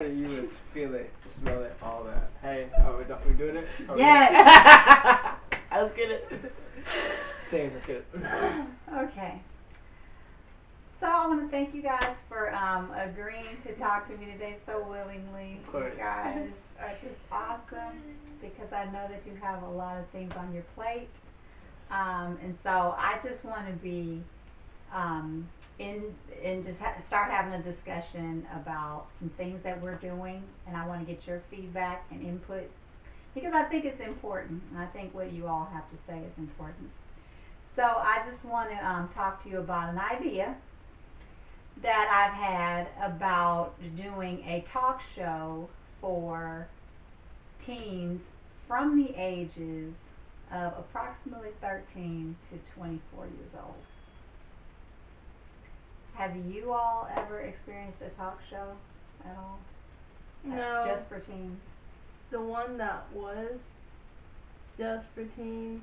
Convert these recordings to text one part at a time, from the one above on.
You just feel it, smell it, all that. Hey, we doing it? Yes. Let's get it. Same, let's get it. Okay. So I want to thank you guys for agreeing to talk to me today so willingly. Of course. You guys are just awesome because I know that you have a lot of things on your plate. And so I just want to be in just start having a discussion about some things that we're doing, and I want to get your feedback and input because I think it's important. And I think what you all have to say is important. So I just want to talk to you about an idea that I've had about doing a talk show for teens from the ages of approximately 13 to 24 years old. Have you all ever experienced a talk show at all? No. Just for teens? The one that was just for teens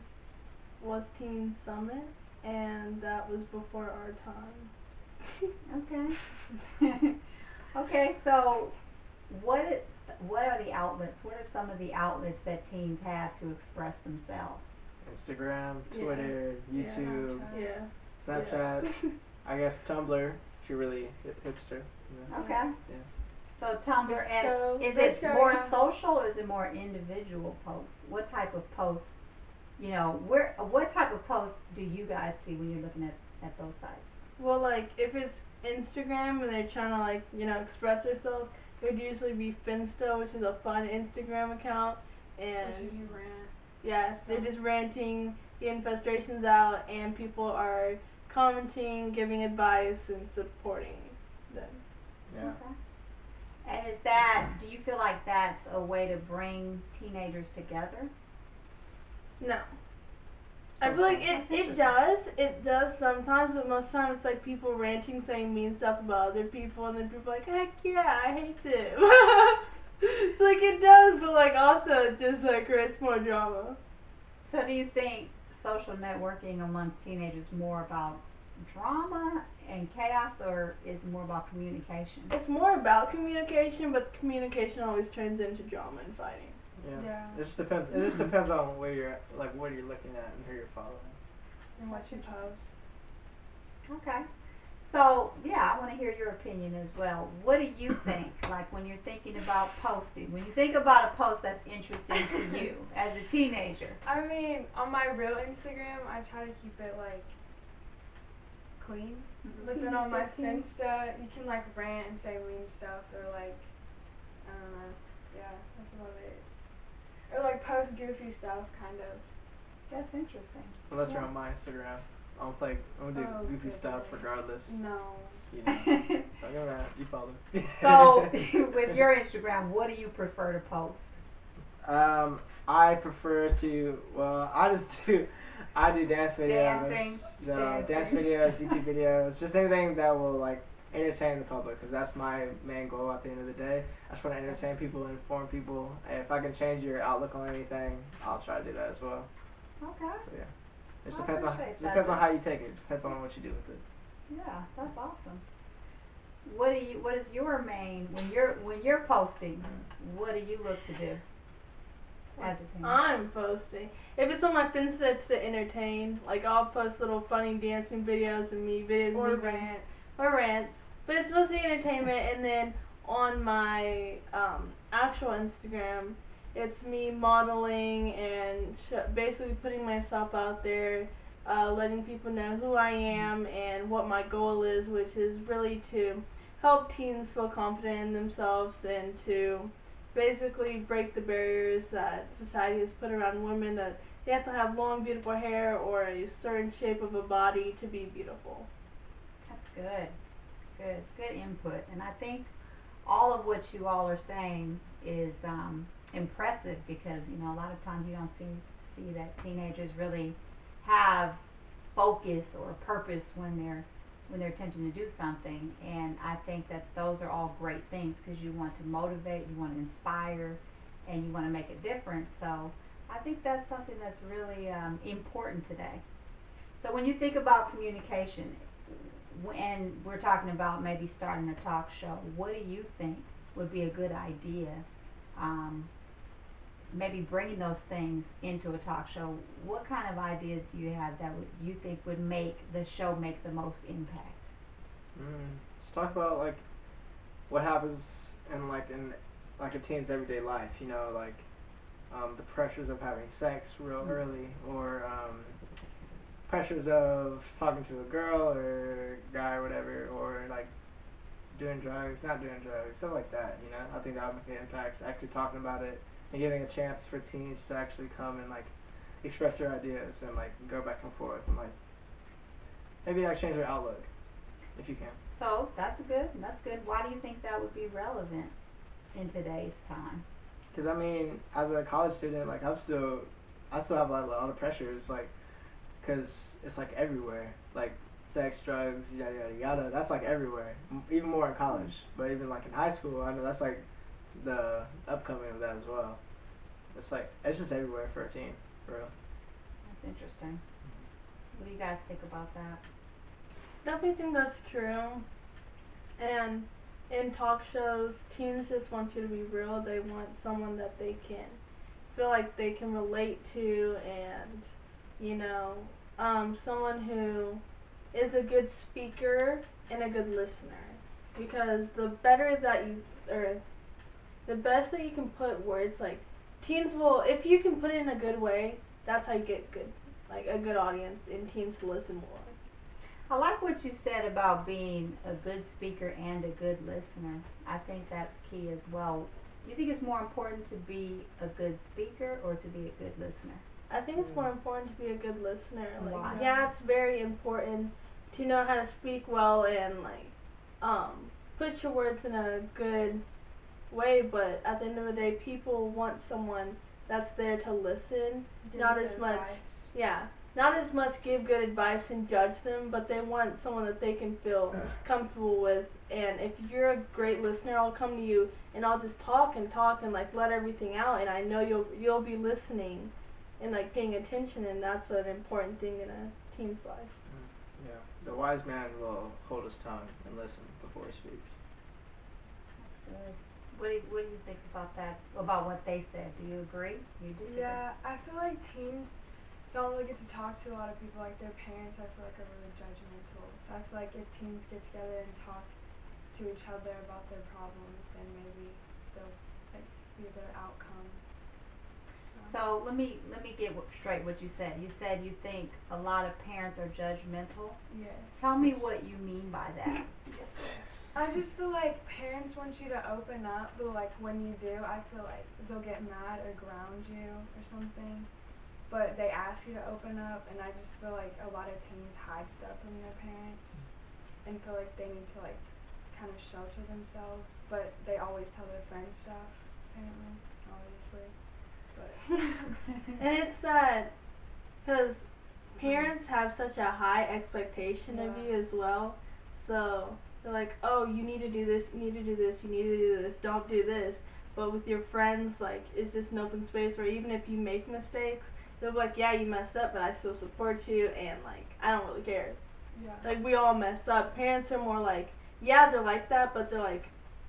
was Teen Summit, and that was before our time. Okay. Okay, so what are the outlets? What are some of the outlets that teens have to express themselves? Instagram, Twitter, YouTube, Yeah. Snapchat. I guess Tumblr, if you're really hipster. Yeah. Okay. Yeah. So Tumblr, and is it more social or is it more individual posts? What type of posts, what type of posts do you guys see when you're looking at those sites? Well, like, if it's Instagram and they're trying to, express themselves, it would usually be Finsta, which is a fun Instagram account. And which is you rant. yes, they're just ranting, getting frustrations out, and people are commenting, giving advice, and supporting them. Yeah. Okay. And do you feel like that's a way to bring teenagers together? No. I feel like it does sometimes, but most times it's like people ranting, saying mean stuff about other people, and then people are like, heck yeah, I hate them. So like it does, but like also it just like creates more drama. So do you think social networking among teenagers more about drama and chaos, or is it more about communication? It's more about communication, but the communication always turns into drama and fighting. Yeah. It just depends. It just depends on where you're at, like what you're looking at and who you're following. And what you post. Okay. So, yeah, I want to hear your opinion as well. What do you think, like when you're thinking about posting, when you think about a post that's interesting to you as a teenager? I mean, on my real Instagram, I try to keep it like clean. But then on my Finsta, you can like rant and say mean stuff, or like, I don't know. Yeah, that's about it. Or like post goofy stuff, kind of. That's interesting. Unless you're on my Instagram, I'm gonna do goofy stuff regardless. No. You know. You follow. So, with your Instagram, what do you prefer to post? I prefer to. Well, I do dance videos. Dancing. Dance videos, YouTube videos, just anything that will like entertain the public, because that's my main goal at the end of the day. I just want to entertain people, inform people, and if I can change your outlook on anything, I'll try to do that as well. Okay. So yeah, it just I depends on appreciate that. how you take it. Depends on what you do with it. Yeah, that's awesome. What is your main when you're posting? What do you look to do as a teen? I'm posting. If it's on my Finsta, it's to entertain. Like I'll post little funny dancing videos and videos Or of me rants. or rants. But it's mostly entertainment. And then on my actual Instagram, it's me modeling and basically putting myself out there, letting people know who I am and what my goal is, which is really to help teens feel confident in themselves and to basically break the barriers that society has put around women, that they have to have long, beautiful hair or a certain shape of a body to be beautiful. That's good. Good input. And I think all of what you all are saying is impressive because a lot of times you don't see that teenagers really have focus or purpose when they're attempting to do something. And I think that those are all great things because you want to motivate, you want to inspire, and you want to make a difference. So I think that's something that's really important today. So when you think about communication, and we're talking about maybe starting a talk show, what do you think would be a good idea. Um, Maybe bringing those things into a talk show. What kind of ideas do you have that you think would make the show make the most impact? Just talk about like what happens in like a teen's everyday life. You know, like the pressures of having sex real early, or pressures of talking to a girl or guy or whatever, or like doing drugs, not doing drugs, stuff like that. You know, I think that would make an impact. Actually talking about it and giving a chance for teens to actually come and like express their ideas and like go back and forth and like maybe like change their outlook if you can. So that's good. That's good. Why do you think that would be relevant in today's time? Because I mean, as a college student, like I still have a lot of pressures, like, because it's like everywhere, like sex, drugs, yada yada yada. That's like everywhere, even more in college. But even like in high school, I know that's like the upcoming of that as well. It's like it's just everywhere for a teen, for real. That's interesting. What do you guys think about that? Definitely think that's true. And in talk shows, teens just want you to be real. They want someone that they can feel like they can relate to, and you know, someone who is a good speaker and a good listener. Because the better that you, or the best that you can put words, like teens will, if you can put it in a good way, that's how you get good, like a good audience and teens to listen more. I like what you said about being a good speaker and a good listener. I think that's key as well. Do you think it's more important to be a good speaker or to be a good listener? I think it's more important to be a good listener. Like, Why? yeah, it's very important to know how to speak well and like put your words in a good way, but at the end of the day, people want someone that's there to listen, Give not good as much, advice. yeah, not as much give good advice and judge them, but they want someone that they can feel comfortable with. And if you're a great listener, I'll come to you and I'll just talk and like let everything out, and I know you'll be listening and like paying attention, and that's an important thing in a teen's life. Yeah, the wise man will hold his tongue and listen before he speaks. That's good. What do you think about that? About what they said? Do you agree? You disagree? Yeah, I feel like teens don't really get to talk to a lot of people. Like their parents, I feel like are really judgmental. So I feel like if teens get together and talk to each other about their problems, then maybe they'll like be a better outcome. So let me get straight what you said. You said you think a lot of parents are judgmental. Yes. Tell me what you mean by that. Yes. I just feel like parents want you to open up, but like when you do, I feel like they'll get mad or ground you or something. But they ask you to open up, and I just feel like a lot of teens hide stuff from their parents and feel like they need to like kind of shelter themselves. But they always tell their friends stuff, apparently, obviously. But And it's that because parents have such a high expectation of Yeah. you as well. So they're like, oh, you need to do this, you need to do this, you need to do this, don't do this. But with your friends, like, it's just an open space where even if you make mistakes, they'll be like, yeah, you messed up, but I still support you, and, like, I don't really care. yeah. Like, we all mess up. Parents are more like, yeah, they're like that, but they're like,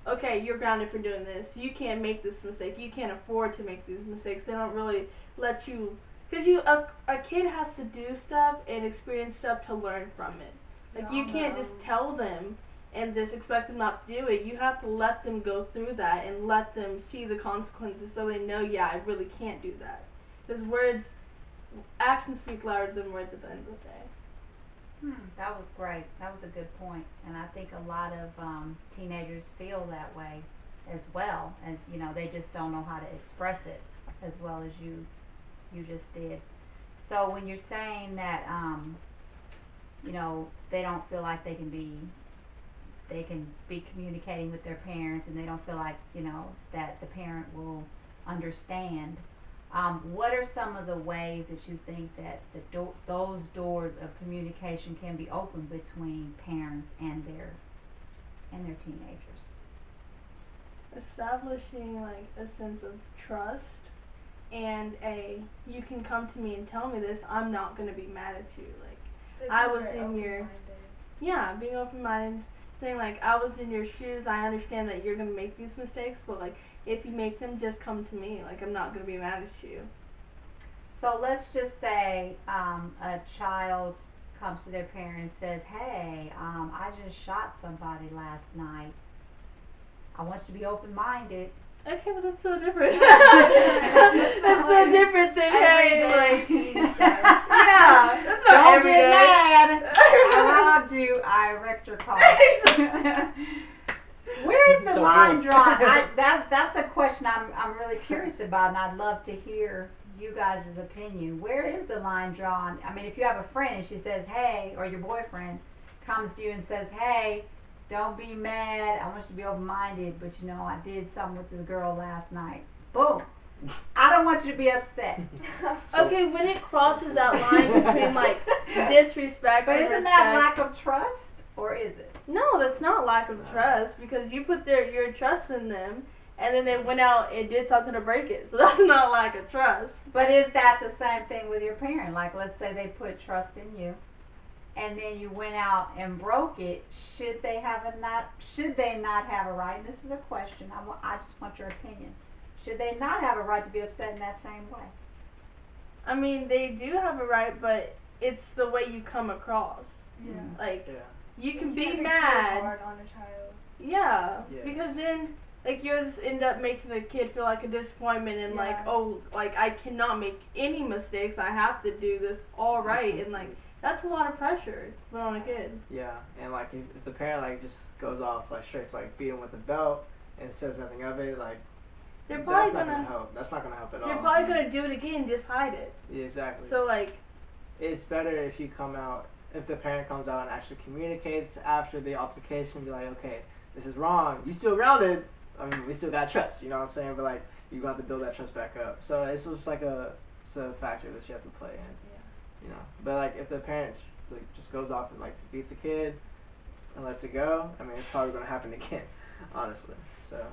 okay, you're grounded for doing this. You can't make this mistake. You can't afford to make these mistakes. They don't really let you, because a kid has to do stuff and experience stuff to learn from it. Like, you can't just tell them and just expect them not to do it. You have to let them go through that and let them see the consequences so they know, yeah, I really can't do that. Because actions speak louder than words at the end of the day. That was great. That was a good point. And I think a lot of teenagers feel that way as well. As you know, they just don't know how to express it as well as you just did. So when you're saying that, you know, they don't feel like they can be communicating with their parents, and they don't feel like, you know, that the parent will understand. What are some of the ways that you think that those doors of communication can be opened between parents and their teenagers? Establishing like a sense of trust and you can come to me and tell me this, I'm not going to be mad at you. Like, They I seem was very in your- open-minded. yeah, being open minded saying like I was in your shoes. I understand that you're gonna make these mistakes, but like if you make them, just come to me. Like I'm not gonna be mad at you. So let's just say a child comes to their parent and says, "Hey, I just shot somebody last night. I want you to be open-minded." Okay, but that's so different. That's so different than hey, Everyday like teen stuff. yeah, that's not Don't every get day. mad. I robbed you. I wrecked your car. Where is the So line good. drawn? That's a question I'm really curious about, and I'd love to hear you guys' opinion. Where is the line drawn? I mean, if you have a friend and she says, "Hey," or your boyfriend comes to you and says, "Hey, don't be mad. I want you to be open-minded, but you know, I did something with this girl last night." Boom. I don't want you to be upset. Okay, when it crosses that line between like disrespect But and isn't respect. that lack of trust, or is it? No, that's not lack of trust because you put your trust in them and then they went out and did something to break it. So that's not lack of trust. But is that the same thing with your parent? Like, let's say they put trust in you, and then you went out and broke it. Should they not have a right? And this is a question. I just want your opinion. Should they not have a right to be upset in that same way? I mean, they do have a right, but it's the way you come across. Yeah. Like Yeah. you can You be can't too mad. hard on a child. Yeah, Yes. because then like you just end up making the kid feel like a disappointment and like, Yeah. oh, like I cannot make any mistakes. I have to do this all right, and like that's a lot of pressure to put on a kid. Yeah, and like if the parent like just goes off like straight, like beat him with a belt and says nothing of it, like They're that's probably not gonna help. That's not gonna help at all. they're probably gonna do it again, just hide it. Yeah, exactly. So like It's better if you come out, if the parent comes out and actually communicates after the altercation, be like, okay, this is wrong. You still grounded. I mean, we still got trust. You know what I'm saying? But like, you got to build that trust back up. So it's just like it's a factor that you have to play in. You know. But like, if the parent like just goes off and like beats the kid and lets it go, I mean, it's probably gonna happen again. Honestly. So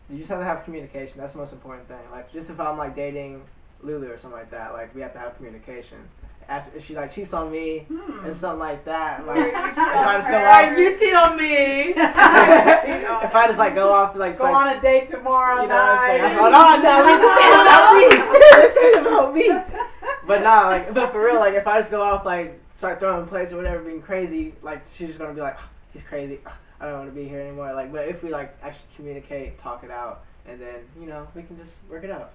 you just have to have communication. That's the most important thing. Like, just if I'm like dating Lulu or something like that, like we have to have communication. After if she like cheats on me and something like that, like Or you if cheat I on just her. go Alright, off, you cheat on me. if I just like go off like Go on a date tomorrow you know what I'm saying? night. I'm going, oh no, this ain't about me. This ain't about me. But nah, like, but for real, like if I just go off like start throwing plates or whatever, being crazy, like she's just gonna be like, oh, he's crazy. Oh, I don't want to be here anymore. Like, but if we like actually communicate, talk it out, and then you know we can just work it out.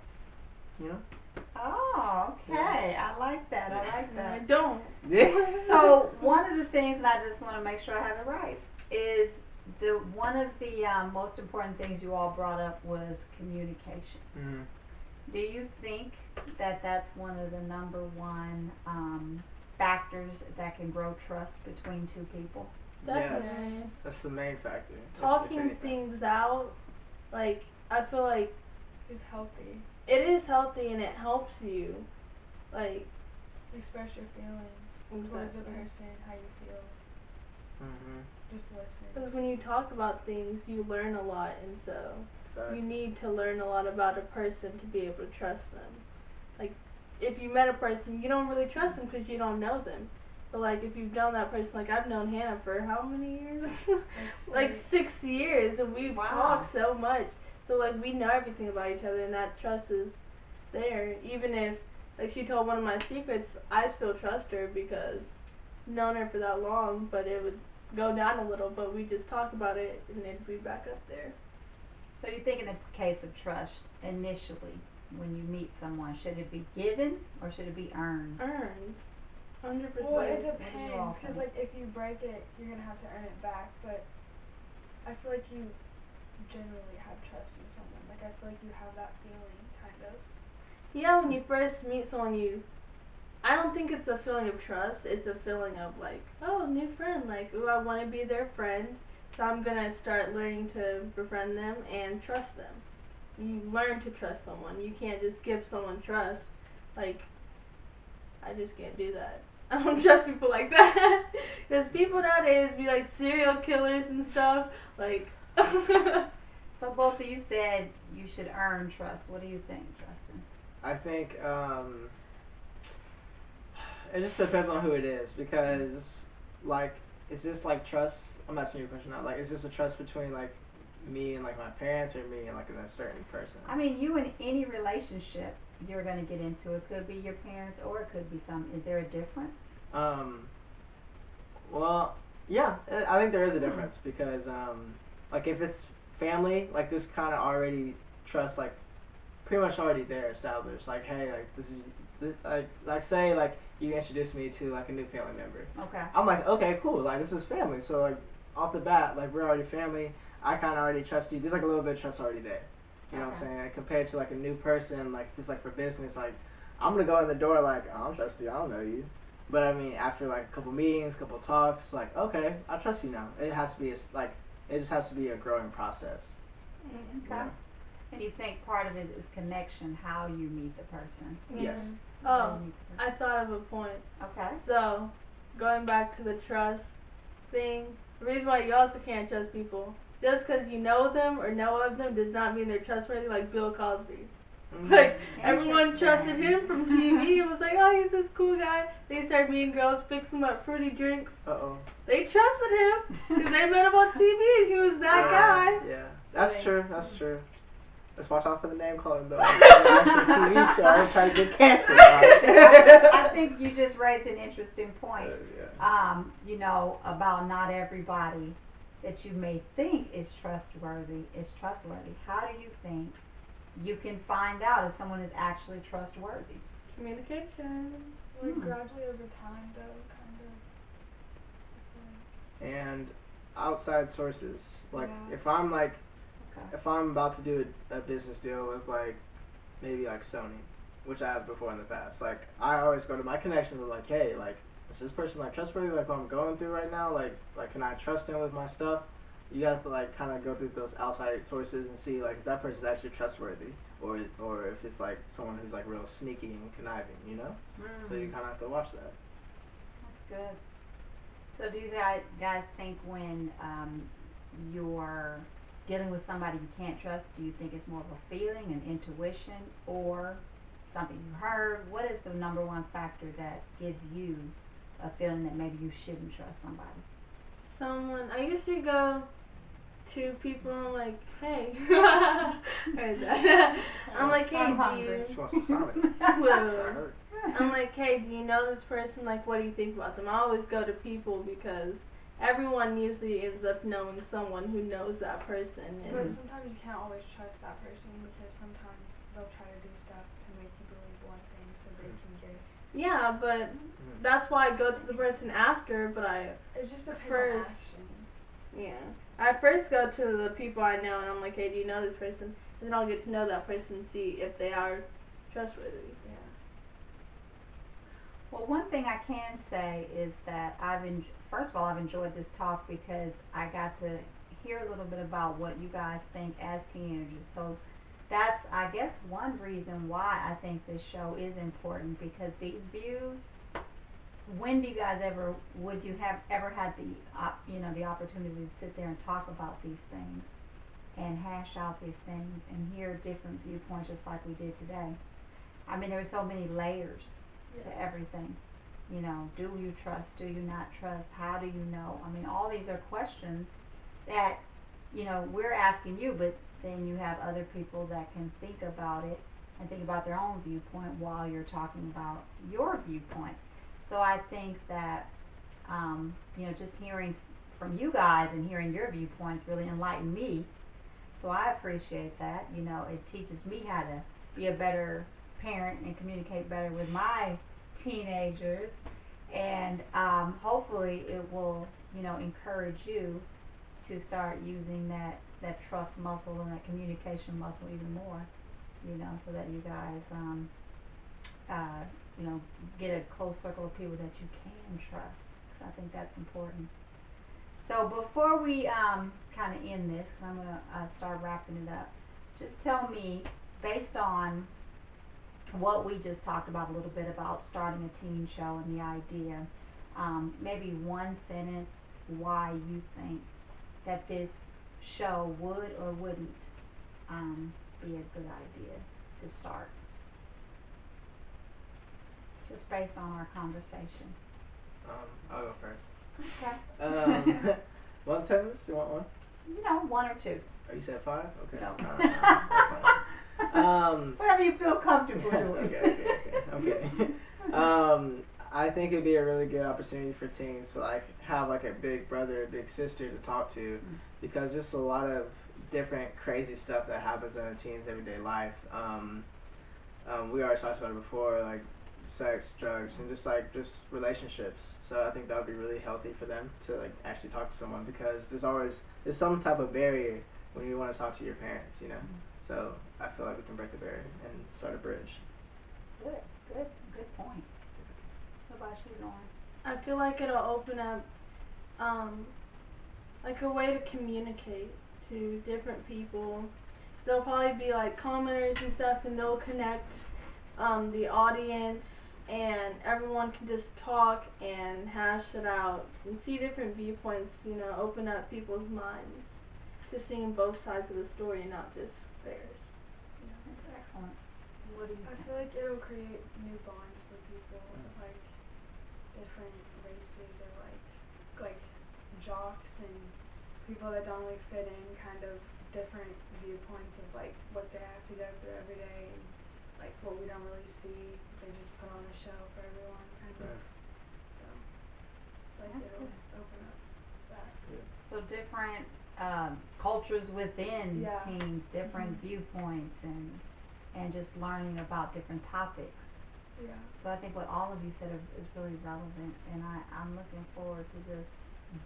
You know. Oh, okay. I like that. I like I that. don't. Yeah. So one of the things, and I just want to make sure I have it right, is one of the most important things you all brought up was communication. Mm-hmm. Do you think that that's one of the number one factors that can grow trust between two people? Definitely. Yes, that's the main factor. if Talking anything. things out, like I feel like Is healthy. it is healthy and it helps you. Like Express your feelings towards a person, how you feel. Mm-hmm. Just listen. because when you talk about things, you learn a lot, and so So, you need to learn a lot about a person to be able to trust them. Like, if you met a person, you don't really trust them because you don't know them. But, like, if you've known that person, like, I've known Hannah for how many years? like 6 years, and we've Wow. talked so much. So, like, we know everything about each other, and that trust is there. Even if, like, she told one of my secrets, I still trust her because I've known her for that long, but it would go down a little, but we just talk about it, and it'd be back up there. So you think in the case of trust, initially, when you meet someone, should it be given or should it be earned? Earned. 100%. Well, it What do you all depends, because think? like if you break it, you're gonna have to earn it back. But I feel like you generally have trust in someone. Like I feel like you have that feeling, kind of. Yeah, when you first meet someone, I don't think it's a feeling of trust. It's a feeling of like, oh, new friend. Like, ooh, I want to be their friend. So I'm going to start learning to befriend them and trust them. You learn to trust someone. You can't just give someone trust. Like, I just can't do that. I don't trust people like that. Because people nowadays be like serial killers and stuff. Like, So both of you said you should earn trust. What do you think, Justin? I think it just depends on who it is because, like, is this like trust? I'm asking you a question now. Like, is this a trust between like me and like my parents, or me and like a certain person? I mean, you in any relationship you're going to get into, it could be your parents or it could be some. Is there a difference? Well, yeah, I think there is a difference because like if it's family, like this kind of already trust like pretty much already there established. Like, hey, like this like say like you introduce me to like a new family member. Okay. I'm like, okay, cool. Like this is family. So like off the bat, like we're already family. I kind of already trust you. There's like a little bit of trust already there. You know what I'm saying? Like, compared to like a new person, like if it's like for business, like I'm gonna go in the door like I don't trust you. I don't know you. But I mean, after like a couple meetings, couple talks, like okay, I trust you now. It has to be like it just has to be a growing process. Okay. Yeah. And you think part of it is connection, how you meet the person. Yes. How Oh, you meet the person. I thought of a point. Okay. So, going back to the trust thing, the reason why you also can't trust people, just because you know them or know of them does not mean they're trustworthy, like Bill Cosby. Like, everyone trusted him from TV and was like, oh, he's this cool guy. They started meeting girls, fix them up fruity drinks. Uh-oh. They trusted him because they met him on TV and he was that guy. Yeah, that's true. That's true. Let's watch out for the name calling though. TV show. I'm trying to get canceled. I think you just raised an interesting point. Yeah. You know, about not everybody that you may think is trustworthy is trustworthy. How do you think you can find out if someone is actually trustworthy? Communication. Like gradually over time, though, kind of. And outside sources. Like Yeah. if I'm like Okay. if I'm about to do a business deal with like maybe like Sony, which I have before in the past, like I always go to my connections and like, hey, like is this person like trustworthy? Like what I'm going through right now, like can I trust him with my stuff? You have to like kind of go through those outside sources and see like if that person's actually trustworthy, or if it's like someone who's like real sneaky and conniving, you know. So you kind of have to watch that. That's good. So do you guys think when you're dealing with somebody you can't trust, do you think it's more of a feeling, an intuition, or something you heard? What is the number one factor that gives you a feeling that maybe you shouldn't trust somebody? Someone, I used to go to people and I'm like, hey. Heard that. I'm like, hey, I'm do hungry. you. She wants some Sonic. Whoa. I'm like, hey, do you know this person? Like, what do you think about them? I always go to people because everyone usually ends up knowing someone who knows that person. But And sometimes you can't always trust that person because sometimes they'll try to do stuff to make you believe one thing so they can get. yeah, but that's why I go to the person after, but It just depends First. on actions. yeah. I first go to the people I know and I'm like, hey, do you know this person? And then I'll get to know that person and see if they are trustworthy. Yeah. Well, one thing I can say is that first of all, I've enjoyed this talk because I got to hear a little bit about what you guys think as teenagers. So that's, I guess, one reason why I think this show is important, because these views. When do you guys would you have ever had the opportunity to sit there and talk about these things and hash out these things and hear different viewpoints just like we did today? I mean, there are so many layers to everything. You know, do you trust? Do you not trust? How do you know? I mean, all these are questions that, you know, we're asking you, but then you have other people that can think about it and think about their own viewpoint while you're talking about your viewpoint. So I think that, you know, just hearing from you guys and hearing your viewpoints really enlightened me. So I appreciate that. You know, it teaches me how to be a better parent and communicate better with my teenagers. And hopefully it will, you know, encourage you to start using that trust muscle and that communication muscle even more, you know, so that you guys, you know, get a close circle of people that you can trust. 'Cause I think that's important. So before we kind of end this, because I'm going to start wrapping it up, just tell me, based on what we just talked about a little bit about starting a teen show and the idea, maybe one sentence why you think that this show would or wouldn't be a good idea to start. Just based on our conversation. I'll go first. Okay. One sentence? You want one? You know, one or two. Oh, you said 5? Okay. No. That's fine. Whatever you feel comfortable doing. Okay. I think it'd be a really good opportunity for teens to like have like a big brother, a big sister to talk to, because there's a lot of different crazy stuff that happens in a teen's everyday life. We already talked about it before, like sex, drugs, and just relationships. So I think that would be really healthy for them to like actually talk to someone, because there's some type of barrier when you want to talk to your parents, you know. So I feel like we can break the barrier and start a bridge. Good point. What about you, Lauren? I feel like it'll open up, like a way to communicate to different people. There'll probably be like commenters and stuff, and they'll connect the audience, and everyone can just talk and hash it out and see different viewpoints. You know, open up people's minds to seeing both sides of the story, not just theirs. That's excellent. What do you I think? feel like it'll create new bonds for people, like different races or like jocks and people that don't really fit in, kind of different viewpoints of like what they have to go through every day and like what we don't really see. They just put on a show for everyone, kind of. So like That's it'll good. open up that. So different cultures within Yeah. teens, different viewpoints, and just learning about different topics. Yeah. So I think what all of you said is really relevant, and I'm looking forward to just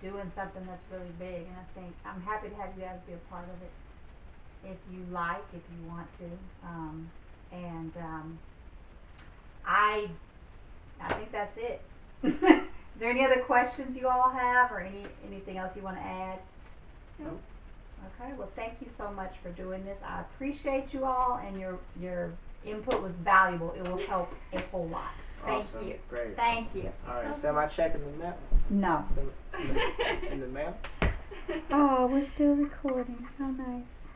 doing something that's really big. And I think I'm happy to have you guys be a part of it, if you like, if you want to. I think that's it. Is there any other questions you all have, or anything else you want to add? Nope. Okay, well, thank you so much for doing this. I appreciate you all, and your input was valuable. It will help a whole lot. Thank Awesome. you. Great. Thank you. All right. Send my check in the mail. No. In the mail. Oh, we're still recording. How nice.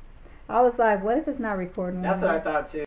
I was like, what if it's not recording? That's what I thought too.